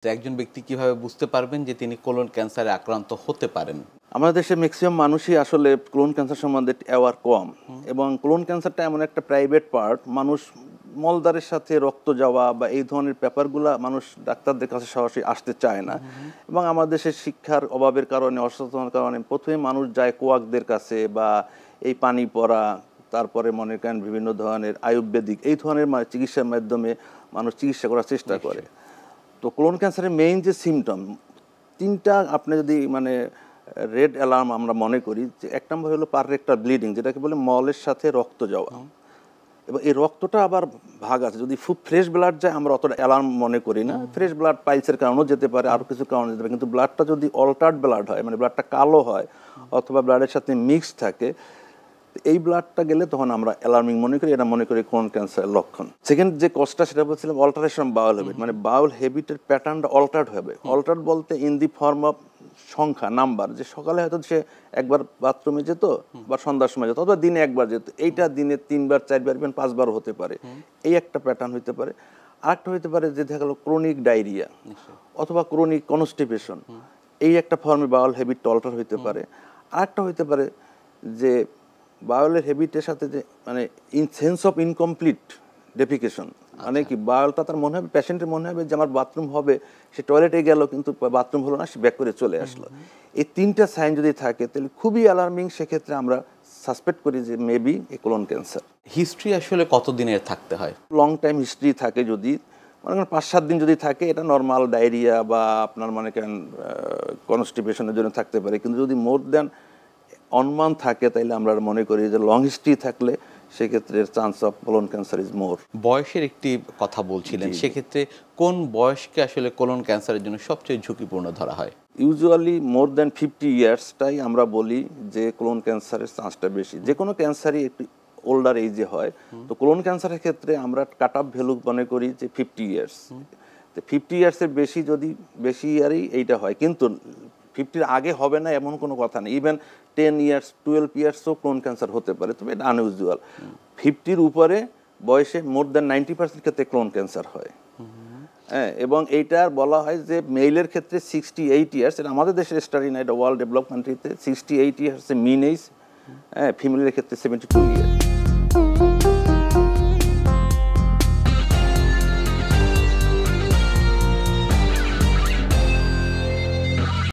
তো একজন ব্যক্তি কিভাবে বুঝতে পারবেন যে তিনি কোলন ক্যান্সারে আক্রান্ত হতে পারেন? আমাদের দেশে ম্যাক্সিমাম মানুষই আসলে কোলন ক্যান্সার সম্বন্ধে অ্যাওয়ার কম, এবং কোলন ক্যান্সারটা এমন একটা প্রাইভেট পার্ট, মানুষ মলদারের সাথে রক্ত যাওয়া বা এই ধরনের ব্যাপারগুলো মানুষ ডাক্তারদের কাছে সরাসরি আসতে চায় না। এবং আমাদের দেশের শিক্ষার অভাবের কারণে, অসচেতনতার কারণে প্রথমে মানুষ যায় কোয়াকদের কাছে, বা এই পানি পড়া, তারপরে মনে করেন বিভিন্ন ধরনের আয়ুর্বেদিক এই ধরনের চিকিৎসার মাধ্যমে মানুষ চিকিৎসা করার চেষ্টা করে। তো কোলন ক্যান্সারের মেইন যে সিমটম তিনটা, আপনি যদি রেড অ্যালার্ম আমরা মনে করি, যে এক নম্বর হলো পাররেক্টাল ব্লিডিং, যেটাকে বলে মলের সাথে রক্ত যাওয়া। এবং এই রক্তটা আবার ভাগ আছে, যদি খুব ফ্রেশ ব্লাড যায় আমরা অতটা অ্যালার্ম মনে করি না, ফ্রেশ ব্লাড পাইলসের কারণেও যেতে পারে, আরও কিছু কারণে যেতে পারে। কিন্তু ব্লাডটা যদি অল্টার্ড ব্লাড হয়, মানে ব্লাডটা কালো হয় অথবা ব্লাডের সাথে মিক্স থাকে, এই ব্লাডটা গেলে তখন আমরা অ্যালার্মিং মনে করি, এটা মনে করি কোলন ক্যান্সারের লক্ষণ। সেকেন্ড যে কজটা সেটা বলছিলাম অল্টারেশন বাউল হ্যাবিট, মানে বাউল হ্যাবিটের প্যাটার্নটা অল্টার্ড হবে। অল্টার্ড বলতে ইন দি ফর্ম অফ সংখ্যা, নাম্বার, যে সকালে হয়তো সে একবার বাথরুমে যেত বা সন্ধ্যার সময় যেত, অথবা দিনে একবার যেত, এইটা দিনে 3বার 4বার ইভেন 5বার হতে পারে। এই একটা প্যাটার্ন হইতে পারে। আরেকটা হইতে পারে যে দেখা গেল ক্রনিক ডায়রিয়া অথবা ক্রনিক কনস্টিপেশন, এই একটা ফর্মে বাউল হ্যাবিটটা অল্টার হইতে পারে। আরেকটা হইতে পারে যে বাউলের হ্যাবিটের সাথে যে সেন্স অফ ইনকমপ্লিট ডেফিকেশন, মানে কি বাউলটা তার মনে হবে, পেশেন্টের মনে হবে যে আমার বাথরুম হবে, সে টয়লেটে গেল কিন্তু বাথরুম হলো না, সে ব্যাক করে চলে আসলো। এই তিনটা সাইন যদি থাকে তাহলে খুবই অ্যালার্মিং। সেক্ষেত্রে আমরা সাসপেক্ট করি যে মেবি কোলন ক্যান্সার। হিস্ট্রি আসলে কতদিনের থাকতে হয়? লং টাইম হিস্ট্রি থাকে, যদি মনে করেন 5-7 দিন যদি থাকে, এটা নর্মাল ডায়রিয়া বা আপনার মনে করেন কনস্টিপেশনের জন্য থাকতে পারে। কিন্তু যদি মোর দ্যান 1 মান্থ থাকে, তাইলে আমরা মনে করি যে লং হিস্ট্রি থাকলে সেক্ষেত্রে chance of colon cancer is more. বয়সের একটি কথা বলছিলেন, সেক্ষেত্রে কোন বয়সকে আসলে কোলন ক্যান্সারের জন্য সবচেয়ে ঝুঁকিপূর্ণ ধরা হয়? ইউজুয়ালি মোর দ্যান 50 ইয়ার্সটাই আমরা বলি যে কোলন ক্যান্সারের চান্সটা বেশি। যে কোনো ক্যান্সারই একটু ওল্ডার এজে হয়, তো কোলন ক্যান্সারের ক্ষেত্রে আমরা কাট অফ ভ্যালু মনে করি যে 50 ইয়ার্স। তো 50 ইয়ার্সের বেশি, যদি বেশি ইয়ারই এইটা হয়, কিন্তু 50-র আগে হবে না এমন কোনো কথা নেই। ইভেন 10 ইয়ার্স 12 ইয়ার্সও কোলন ক্যান্সার হতে পারে, তবে এটা আনইউজুয়াল। 50-র উপরে বয়সে মোর দ্যান 90% ক্ষেত্রে কোলন ক্যান্সার হয়। হ্যাঁ, এবং এইটার বলা হয় যে মেইলের ক্ষেত্রে 68 ইয়ার্স, এটা আমাদের দেশের স্টাডি না, এটা ওয়ার্ল্ড ডেভেলপ কান্ট্রিতে 68 ইয়ার্স মিন এজ। হ্যাঁ, ফিমেলের ক্ষেত্রে 72 ইয়ার্স।